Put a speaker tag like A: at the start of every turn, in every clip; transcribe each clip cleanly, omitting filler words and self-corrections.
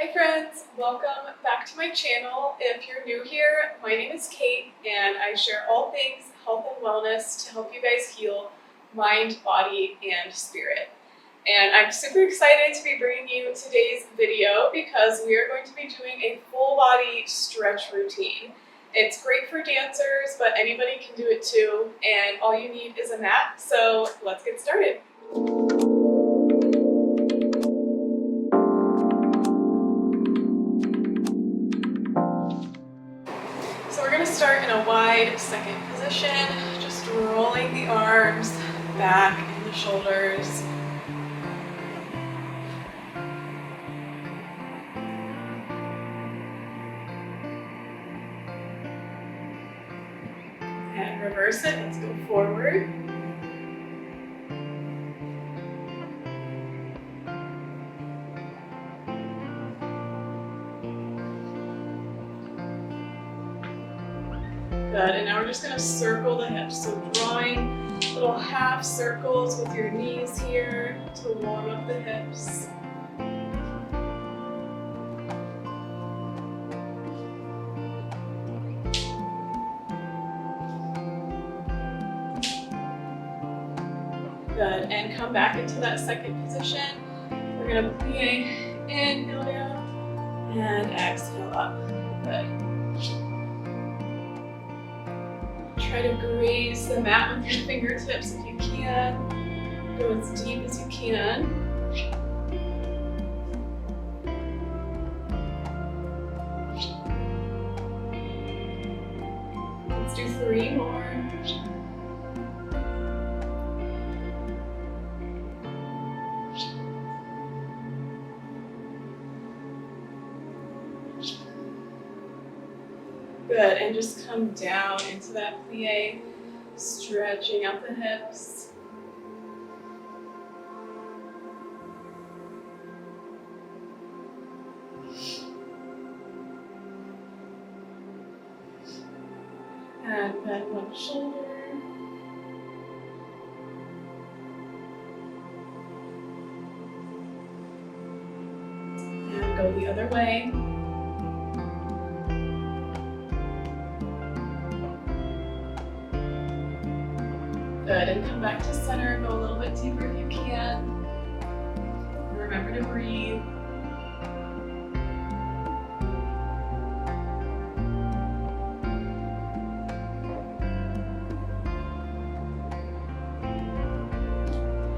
A: Hi friends, welcome back to my channel. If you're new here, my name is Kate and I share all things health and wellness to help you guys heal mind, body, and spirit. And I'm super excited to be bringing you today's video because we are going to be doing a full body stretch routine. It's great for dancers, but anybody can do it too, and all you need is a mat, so let's get started. So we're going to start in a wide second position, just rolling the arms back and the shoulders. And reverse it, let's go forward. Good, and now we're just going to circle the hips. So drawing little half circles with your knees here to warm up the hips. Good, and come back into that second position. We're going to plie, inhale down, and exhale up. Good. Try to graze the mat with your fingertips if you can. Go as deep as you can. Let's do 3 more. Good, and just come down into that plie, stretching out the hips. And bend one shoulder. And go the other way. Good, and come back to center, go a little bit deeper if you can. And remember to breathe.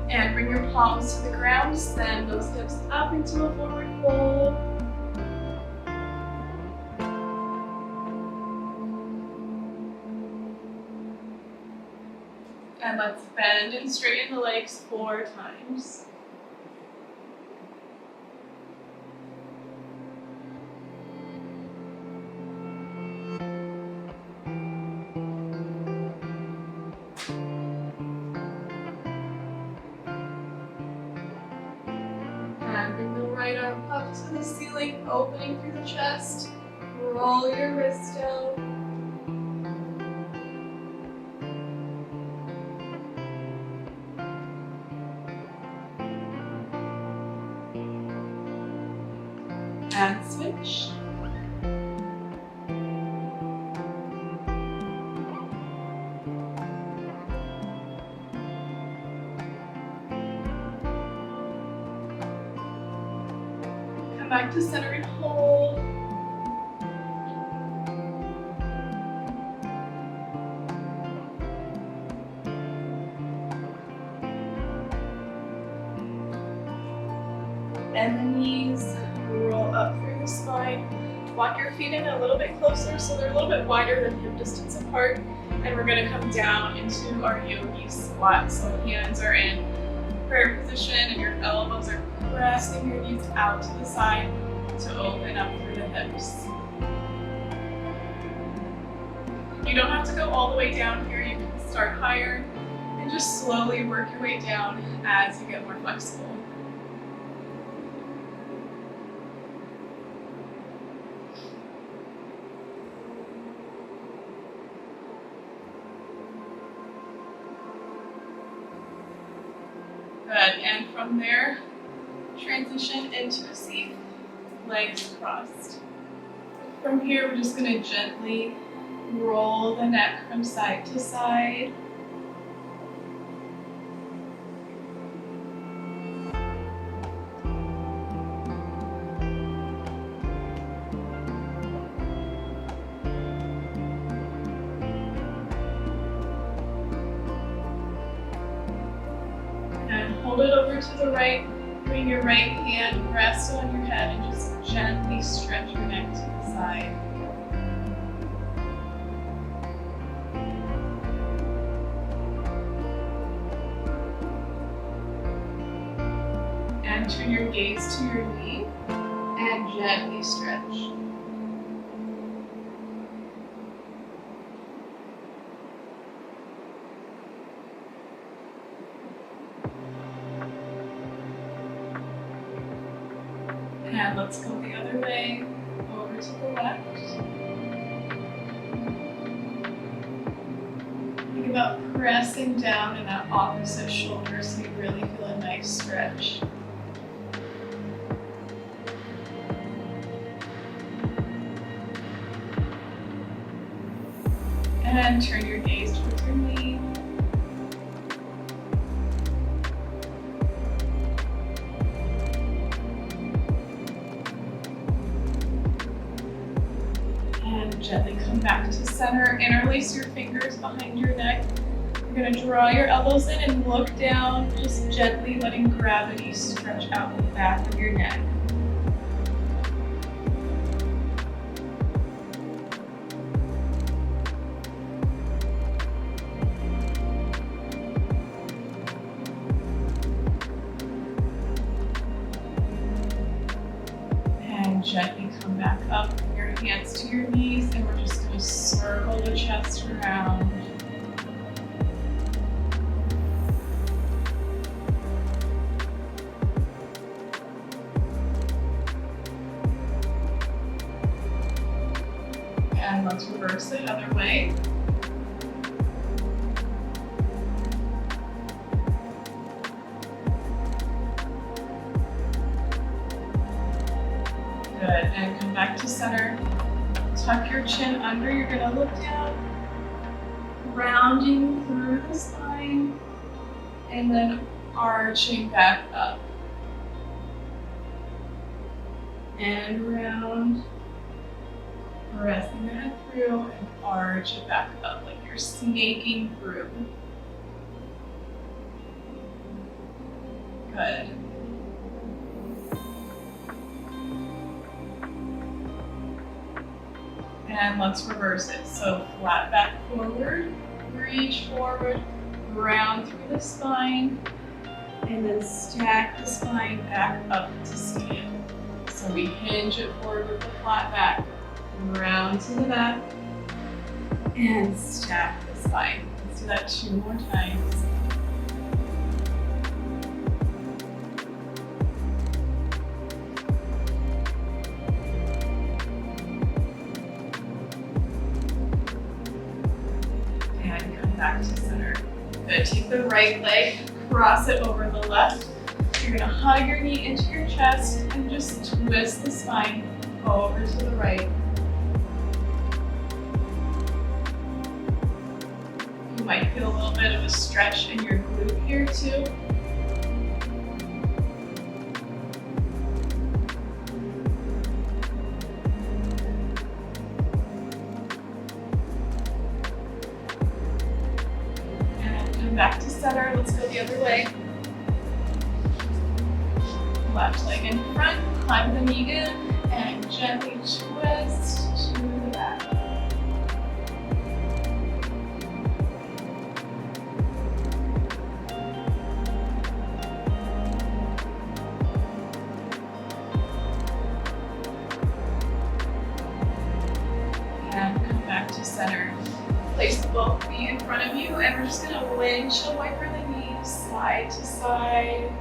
A: And bring your palms to the ground, send those hips up into a forward fold. And let's bend and straighten the legs 4 times. And bring the right arm up to the ceiling, opening through the chest. Roll your wrists down. And switch. Come back to center and hold. And the knees roll up through the spine. Walk your feet in a little bit closer so they're a little bit wider than hip distance apart. And we're going to come down into our yogi squat. So hands are in prayer position and your elbows are pressing your knees out to the side to open up through the hips. You don't have to go all the way down here. You can start higher and just slowly work your way down as you get more flexible. Good, and from there, transition into a seat. legs crossed. From here, we're just going to gently roll the neck from side to side. And hold it over to the right. Bring your right hand, rest on your head, and just gently stretch your neck to the side. And turn your gaze to your knee and gently stretch. And let's go the other way, over to the left. Think about pressing down in that opposite shoulder so you really feel a nice stretch. And turn your gaze towards your knee. Gently come back to center. Interlace your fingers behind your neck. You're going to draw your elbows in and look down, just gently letting gravity stretch out the back of your neck. And gently come back up. Hands to your knees, and we're just going to circle the chest around. And let's reverse the other way. Good, and come back to center. Tuck your chin under, you're going to look down, rounding through the spine, and then arching back up. And round, pressing the head through, and arch it back up like you're snaking through. Good. And let's reverse it. So flat back forward, reach forward, round through the spine, and then stack the spine back up to stand. So we hinge it forward with the flat back, round to the back, and stack the spine. Let's do that 2 more times. Back to center. Good. Take the right leg, cross it over the left. You're going to hug your knee into your chest and just twist the spine over to the right. You might feel a little bit of a stretch in your glute here too. Back to center. Let's go the other way. Left leg in front, climb the knee in, and gently twist to the back. And come back to center. Place both feet in front of you, and we're just going to windshield wiper the knees side to side.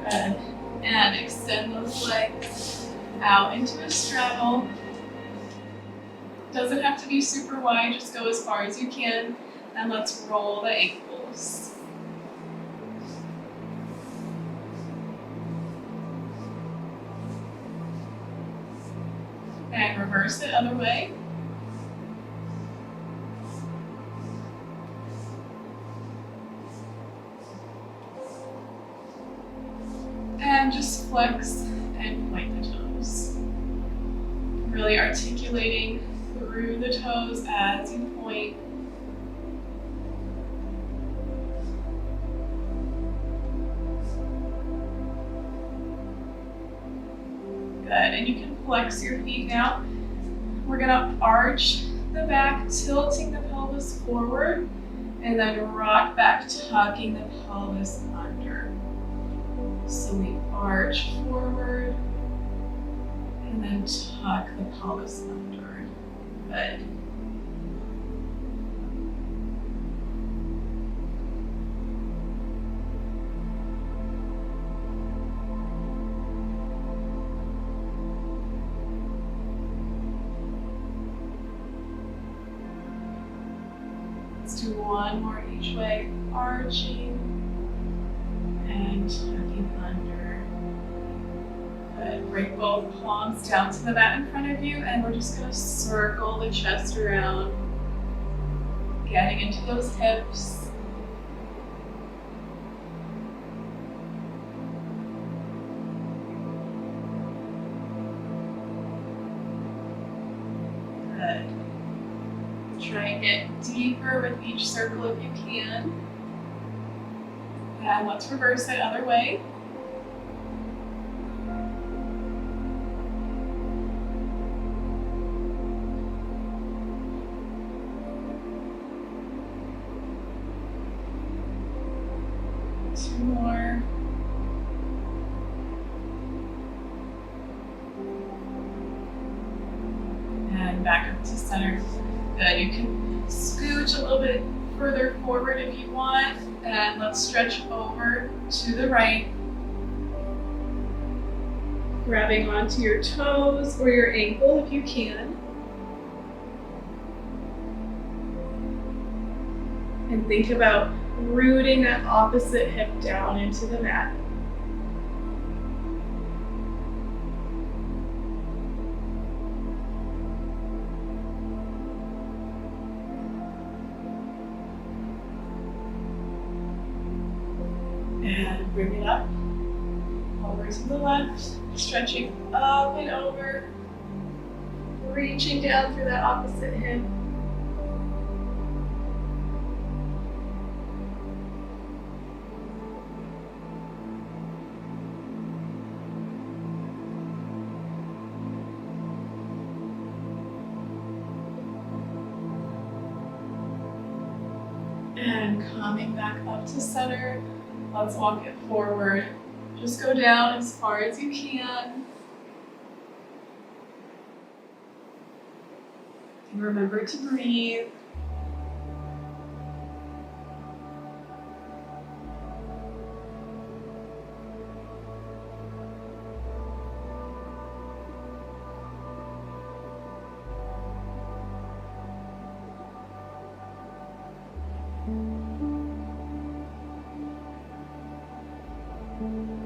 A: Good. And extend. 'Extend those legs out into a straddle. And come back to center. Doesn't have to be super wide, just go as far as you can. And let's roll the ankles. And reverse it other way. And just flex and point the toes. Really articulating through the toes as you point. Good, and you can flex your feet now. We're gonna arch the back, tilting the pelvis forward, and then rock back, tucking the pelvis under. So we arch forward, and then tuck the pelvis under. Good. Let's do one more each way, arching and tucking under. Good. Bring both palms down to the mat in front of you, and we're just going to circle the chest around, getting into those hips. Good. Try and get deeper with each circle if you can. And let's reverse it other way. Two more. And back up to center. Good. You can scooch a little bit further forward if you want. And let's stretch over to the right. Grabbing onto your toes or your ankle if you can. And think about rooting that opposite hip down into the mat. And bring it up, over to the left, stretching up and over, reaching down through that opposite hip. And coming back up to center. Let's walk it forward. Just go down as far as you can. And remember to breathe.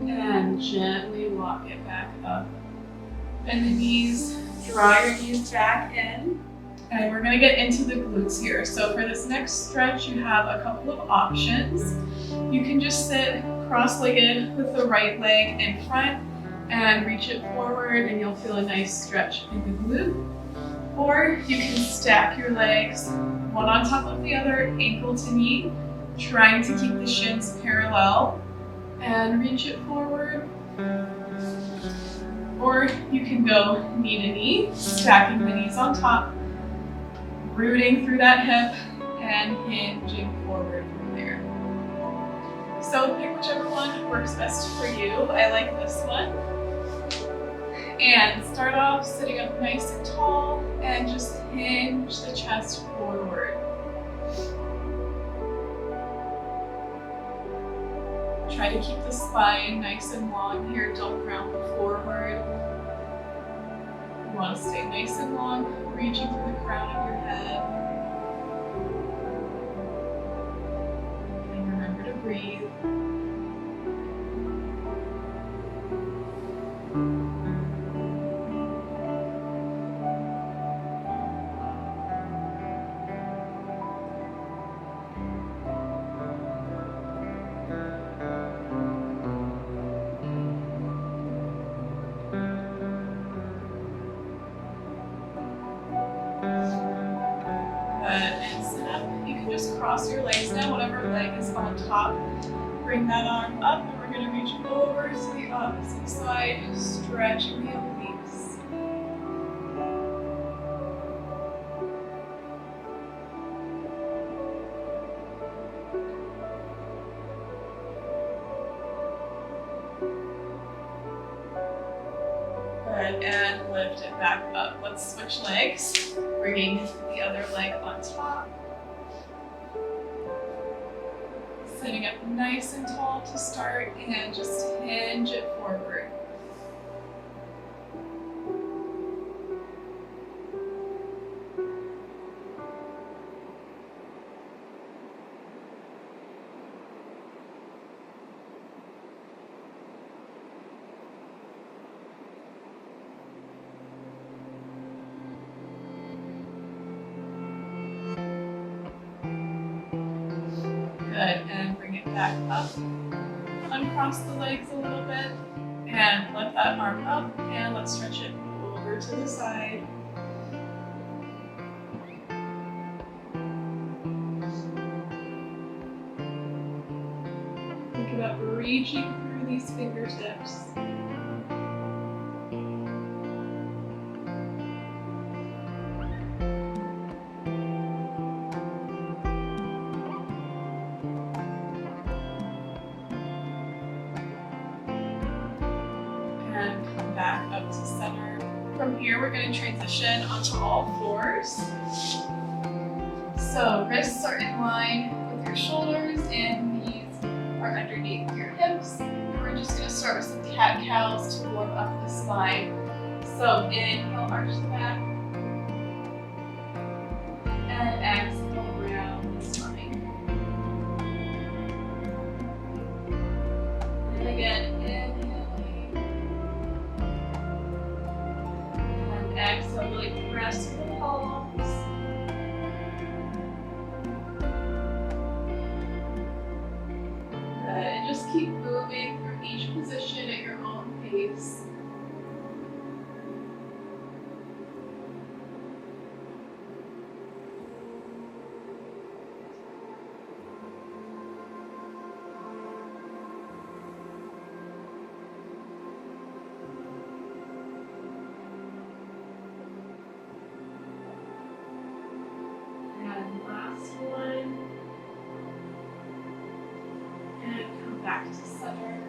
A: And gently walk it back up. Bend the knees, draw your knees back in. And we're gonna get into the glutes here. So for this next stretch, you have a couple of options. You can just sit cross-legged with the right leg in front and reach it forward, and you'll feel a nice stretch in the glute. Or you can stack your legs one on top of the other, ankle to knee, trying to keep the shins parallel, and reach it forward. Or you can go knee to knee, stacking the knees on top, rooting through that hip, and hinging forward from there. So pick whichever one works best for you. I like this one. And start off sitting up nice and tall, and just hinge the chest forward. Try to keep the spine nice and long here. Don't round forward. You want to stay nice and long. reaching through the crown of your head. And remember to breathe. And sit up. You can just cross your legs now, whatever leg is on top. Bring that arm up, and we're going to reach over to the opposite side, stretching the obliques. Good, and lift it back up. Let's switch legs, bringing the other leg on top. Sitting up nice and tall to start, and just hinge it forward. Good, and bring it back up. Uncross the legs a little bit, and lift that arm up, and let's stretch it over to the side. Think about reaching through these fingertips. And come back up to center. From here, we're going to transition onto all fours. So wrists are in line with your shoulders, and knees are underneath your hips. And we're just going to start with some cat-cows to warm up the spine. So inhale, arch the back, and exhale, round the spine. And again, inhaling, and exhale, really press through the palms. And just keep moving through each position at your own pace. And last one. Back to center.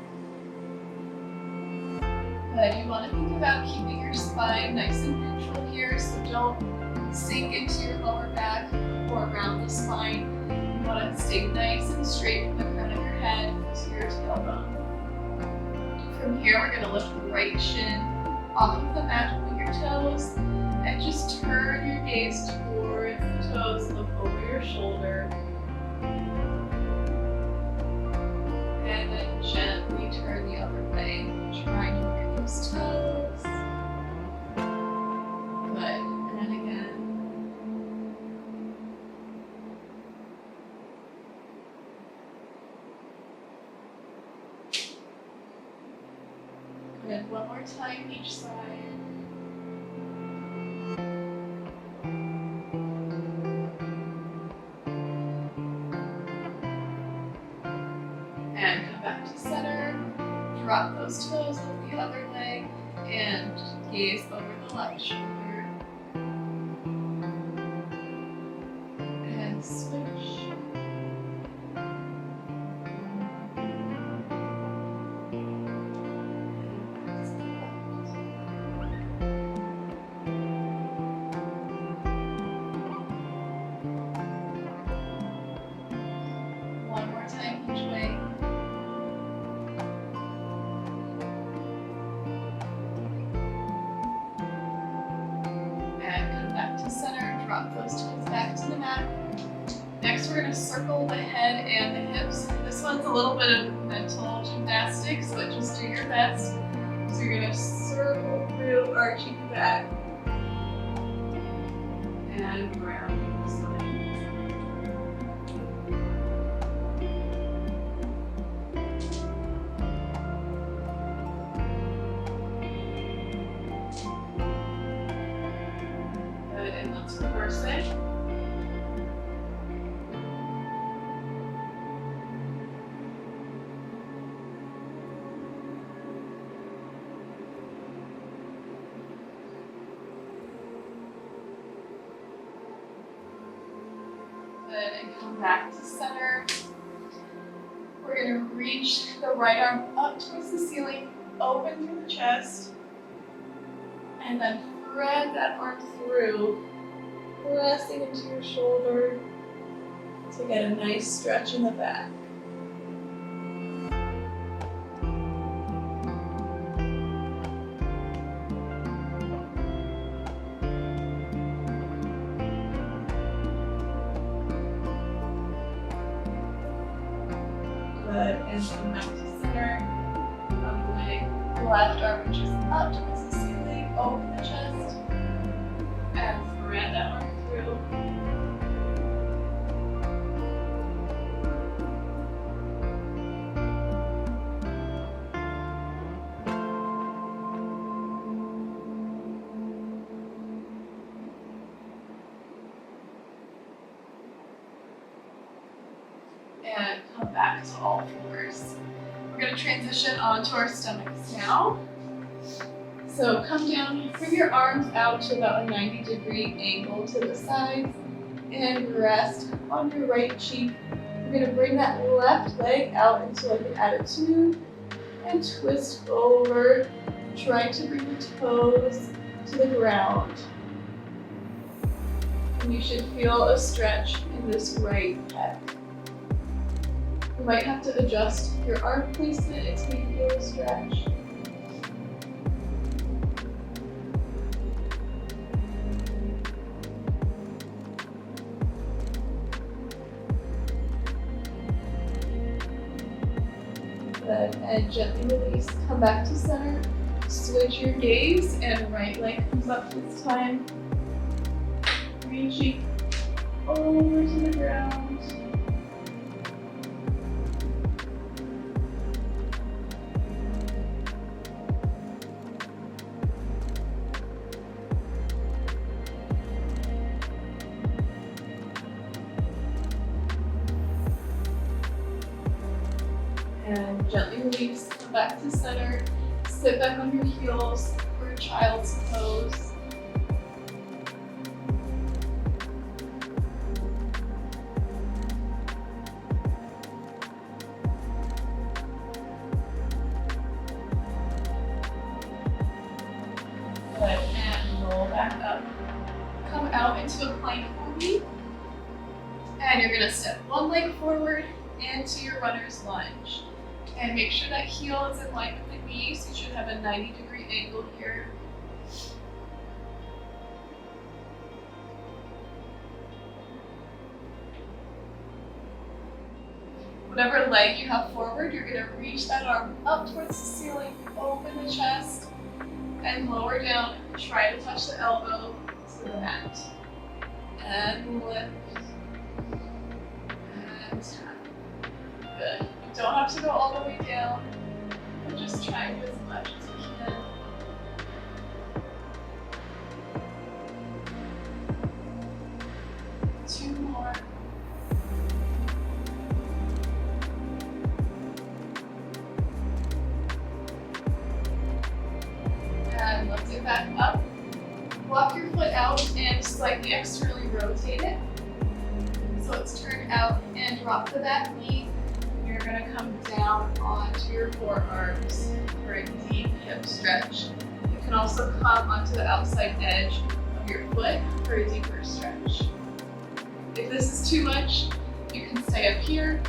A: Good. You want to think about keeping your spine nice and neutral here, so don't sink into your lower back or around the spine. You want to stay nice and straight from the crown of your head to your tailbone. From here, we're going to lift the right shin off of the mat with your toes, and just turn your gaze towards the toes. Look over your shoulder. And then gently turn the other way. Try to look at those toes. Good. And again. Good. One more time each side. And come back to center. Drop those toes with the other leg and gaze over the left shoulder. And switch. One more time each way. we're gonna circle the head and the hips. This one's a little bit of mental gymnastics, but just do your best. So you're gonna circle through, arching the back, and rounding the spine. Good, and let's reverse it. And come back to center. We're going to reach the right arm up towards the ceiling, open through the chest, and then thread that arm through, pressing into your shoulder to get a nice stretch in the back. Good, and come back to center. I'm going the left arm reaches up towards the ceiling, open the chest, and thread that arm through. And come back to all fours. We're going to transition onto our stomachs now. So come down, bring your arms out to about a 90-degree angle to the sides and rest on your right cheek. We're going to bring that left leg out into like an attitude and twist over, trying to bring the toes to the ground. And you should feel a stretch in this right pec. You might have to adjust your arm placement until you feel a stretch. Good, and gently release. Come back to center. Switch your gaze, and right leg comes up this time. Reaching over to the ground. And gently release, come back to center, sit back on your heels for a child's pose. Good, and roll back up. Come out into a plank pony, and you're gonna step one leg forward into your runner's lunge. And make sure that heel is in line with the knee, so you should have a 90-degree angle here. Whatever leg you have forward, you're going to reach that arm up towards the ceiling, open the chest, and lower down. Try to touch the elbow to the mat. And lift. And tap. Good. You don't have to go all the way down, but just try to do as much as you can. Two more. And lift it back up. Walk your foot out and slightly externally rotate it. So it's turned out and drop the back knee. You're going to come down onto your forearms for a deep hip stretch. You can also come onto the outside edge of your foot for a deeper stretch. If this is too much, you can stay up here,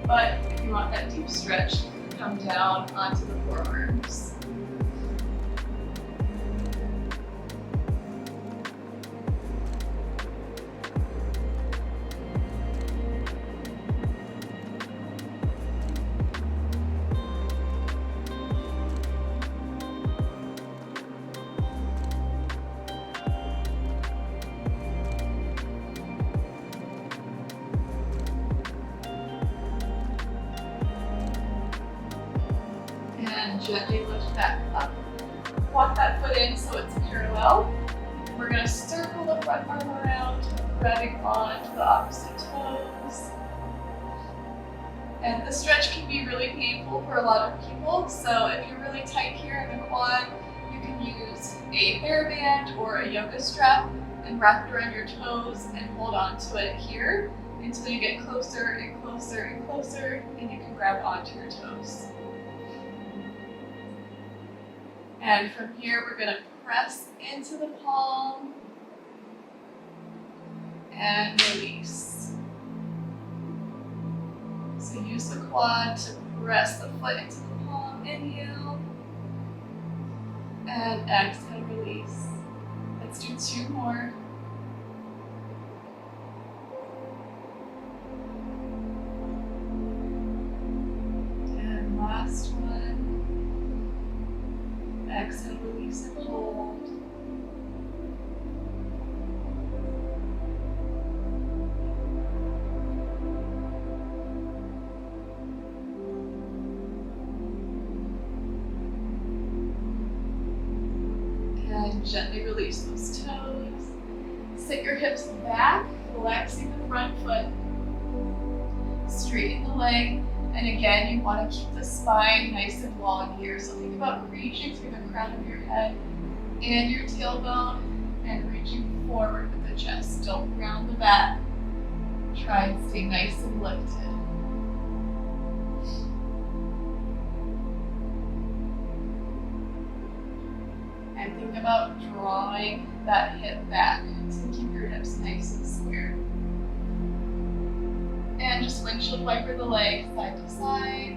A: but if you want that deep stretch, come down onto the forearms. gently lift back up. Walk that foot in so it's parallel. We're going to circle the front arm around, grabbing onto the opposite toes. And the stretch can be really painful for a lot of people, so if you're really tight here in the quad, you can use a hairband or a yoga strap and wrap it around your toes and hold on to it here until you get closer and closer and closer, and you can grab onto your toes. And from here, we're going to press into the palm and release. So use the quad to press the foot into the palm, inhale, and exhale, release. Let's do 2 more. And last one. Exhale, release and hold. And gently release those toes. Sit your hips back, flexing the front foot. Straighten the leg. And again, you want to keep the spine nice and long here. So think about reaching through the crown of your head and your tailbone and reaching forward with the chest. Don't round the back. Try and stay nice and lifted. And think about drawing that hip back to keep your hips nice and square. And just windshield wiper the leg side to side.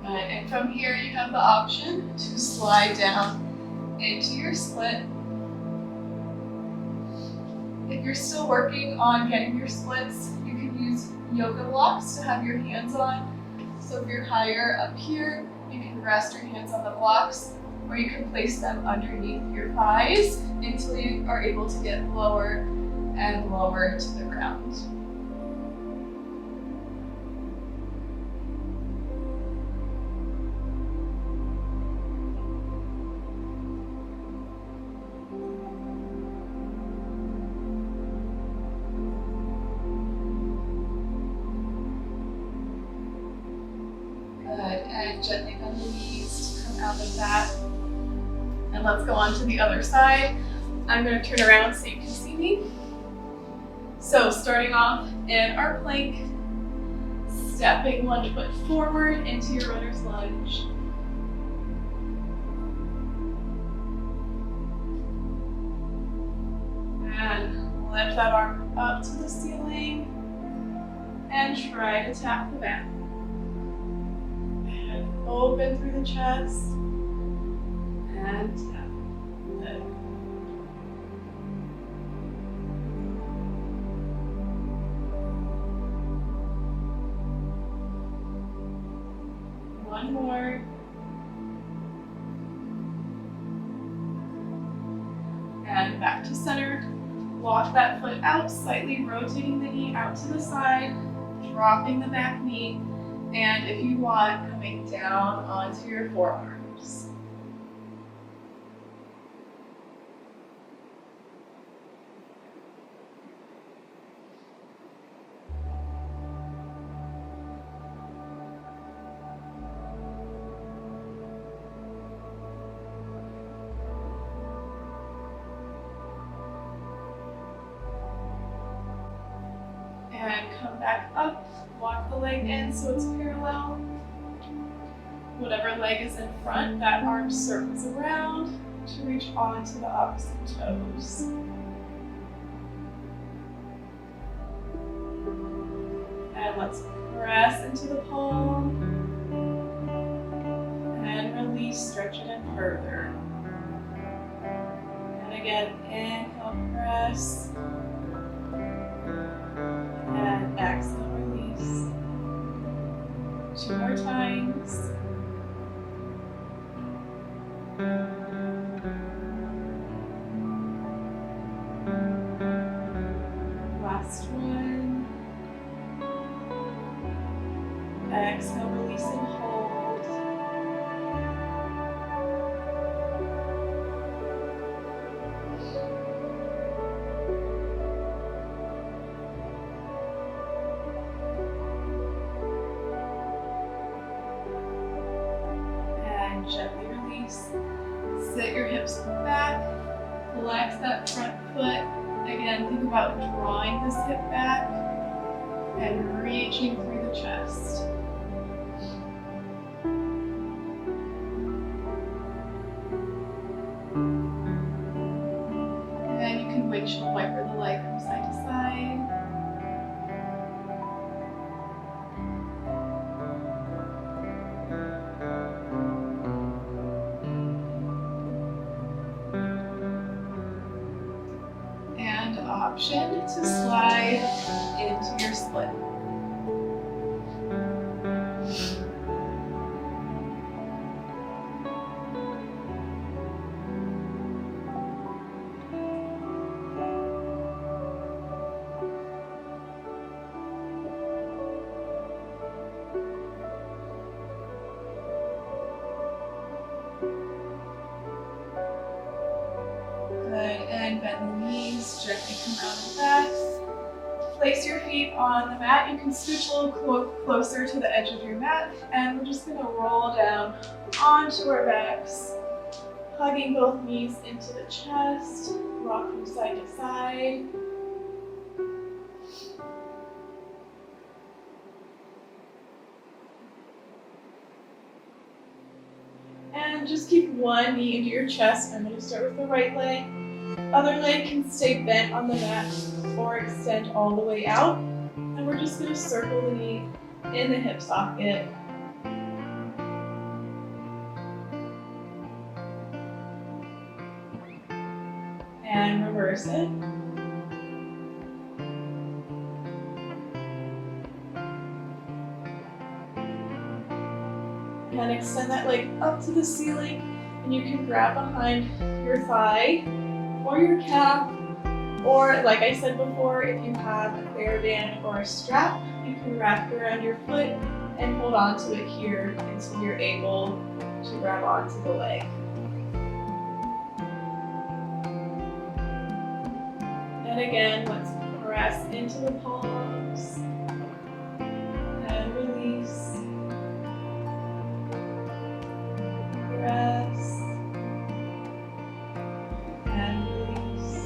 A: Good. And from here, you have the option to slide down into your split. If you're still working on getting your splits, you can use yoga blocks to have your hands on. So if you're higher up here, you can rest your hands on the blocks, or you can place them underneath your thighs until you are able to get lower and lower to the ground. And gently bend the knees to come out of that. And let's go on to the other side. I'm going to turn around so you can see me. So starting off in our plank, stepping one foot forward into your runner's lunge. And lift that arm up to the ceiling and try to tap the mat. Open through the chest and tap. Good. One more. And back to center. Walk that foot out, slightly rotating the knee out to the side, dropping the back knee. And if you want, coming down onto your forearms. And come back up. Walk the leg in so it's parallel. Whatever leg is in front, that arm circles around to reach onto the opposite toes. And let's press into the palm. And release, stretch it in further. And again, inhale, press. And exhale, release. 2 more times. Exhale, release and hold. And gently release. Sit your hips back. Flex that front foot. Again, think about drawing this hip back and reaching through the chest. And then you can windshield wiper the leg from side to side. And option to slide into your split. Good, and bend the knees, gently come out of that. Place your feet on the mat. You can scooch a little closer to the edge of your mat, and we're just gonna roll down onto our backs, hugging both knees into the chest, rock from side to side. And just keep one knee into your chest. I'm going to start with the right leg. Other leg can stay bent on the mat or extend all the way out. And we're just going to circle the knee in the hip socket. And reverse it. And extend that leg up to the ceiling, and you can grab behind your thigh or your calf, or like I said before, if you have a TheraBand or a strap, you can wrap it around your foot and hold on to it here until you're able to grab onto the leg. And again, let's press into the palms and release. Press and release.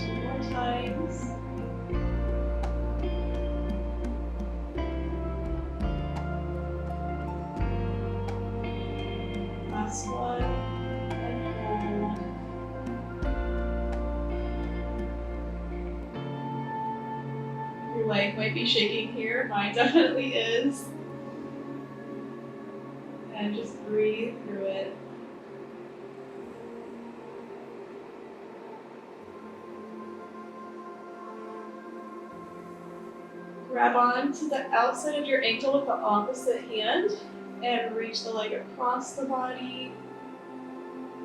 A: 2 more times. Last one, and hold. Your leg might be shaking here, mine definitely is. And just breathe through it. Grab on to the outside of your ankle with the opposite hand and reach the leg across the body,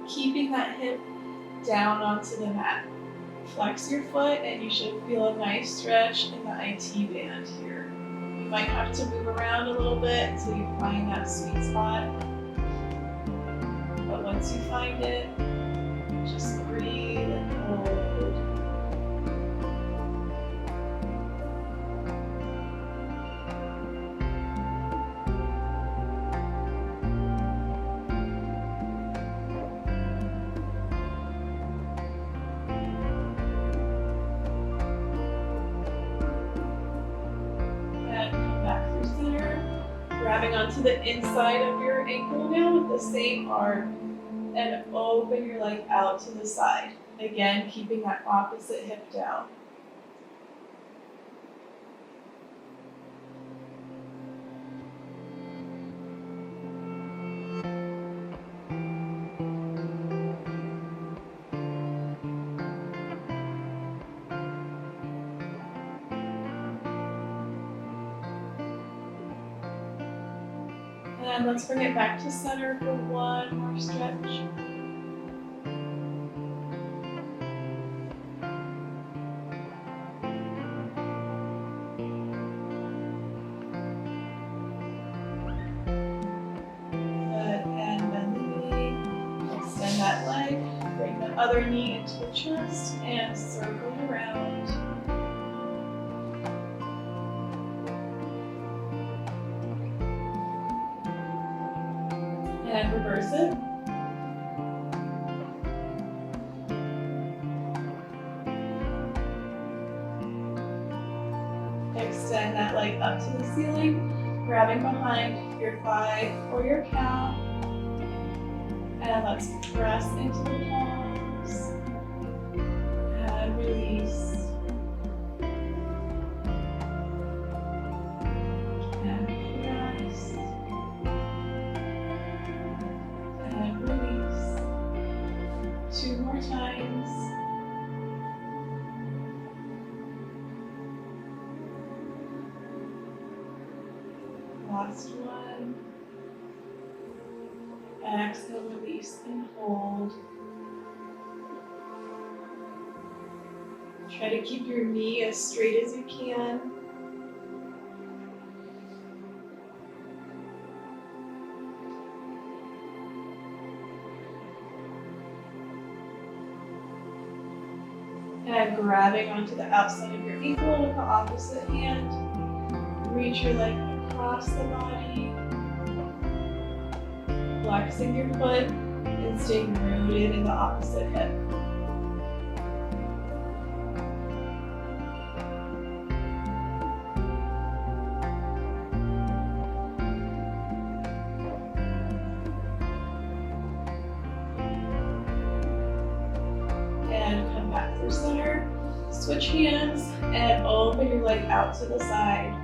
A: keeping that hip down onto the mat. Flex your foot and you should feel a nice stretch in the IT band here. You might have to move around a little bit until you find that sweet spot. But once you find it, just breathe and hold. Grabbing onto the inside of your ankle now with the same arm, and open your leg out to the side. Again, keeping that opposite hip down. And let's bring it back to center for one more stretch. other knee into the chest and circle around. And reverse it. Extend that leg up to the ceiling, grabbing behind your thigh or your calf. And let's press into the palms. And release. And press. And release. 2 more times. Last one. Exhale, release and hold. Try to keep your knee as straight as you can. And grabbing onto the outside of your ankle with the opposite hand. Reach your leg across the body. Flexing your foot and staying rooted in the opposite hip. And come back through center. Switch hands and open your leg out to the side.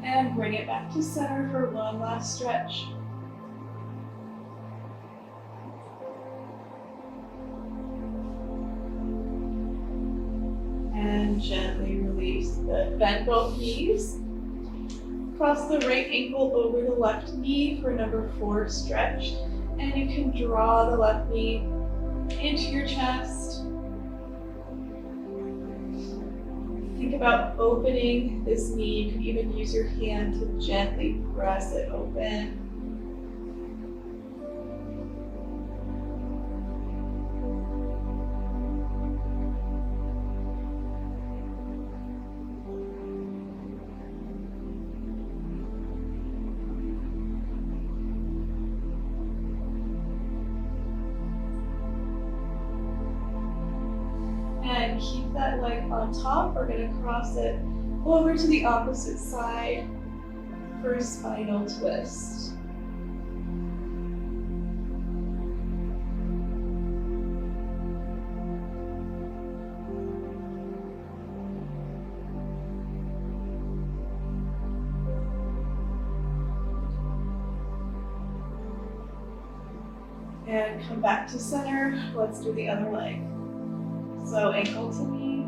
A: And bring it back to center for one last stretch. And gently release. Bend both knees. Cross the right ankle over the left knee for number 4 stretch. And you can draw the left knee into your chest. Think about opening this knee. You can even use your hand to gently press it open. And keep that leg on top. We're going to cross it over to the opposite side for a spinal twist. And come back to center. Let's do the other leg. So ankle to knee,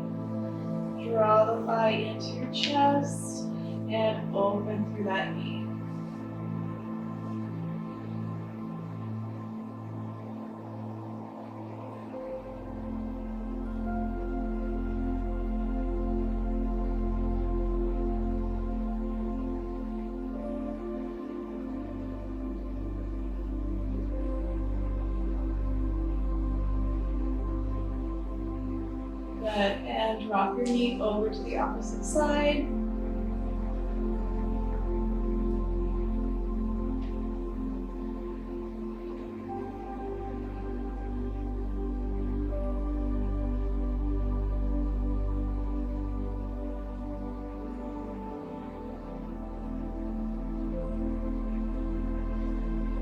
A: draw the thigh into your chest, and open through that knee. Good, and drop your knee over to the opposite side.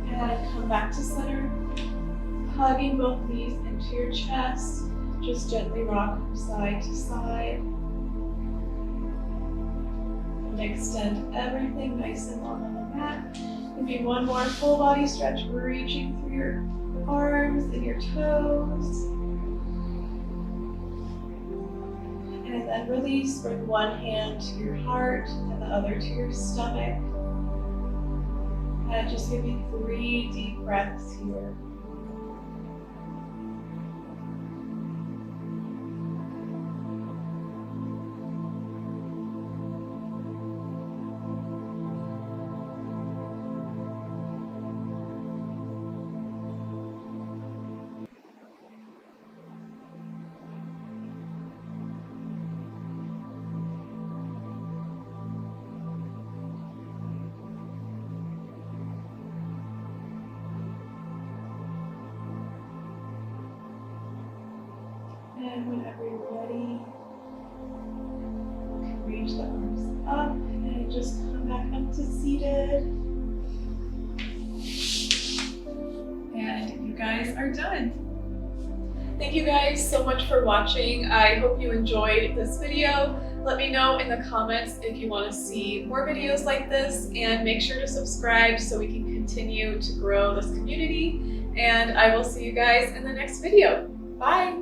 A: And come back to center, hugging both knees into your chest. Just gently rock from side to side. And extend everything nice and long on the mat. Maybe one more full body stretch, reaching through your arms and your toes. And then release, bring one hand to your heart and the other to your stomach. And just maybe 3 deep breaths here. And whenever you're ready, you can reach the arms up and just come back up to seated. And you guys are done. Thank you guys so much for watching. I hope you enjoyed this video. Let me know in the comments if you want to see more videos like this, and make sure to subscribe so we can continue to grow this community. And I will see you guys in the next video. Bye.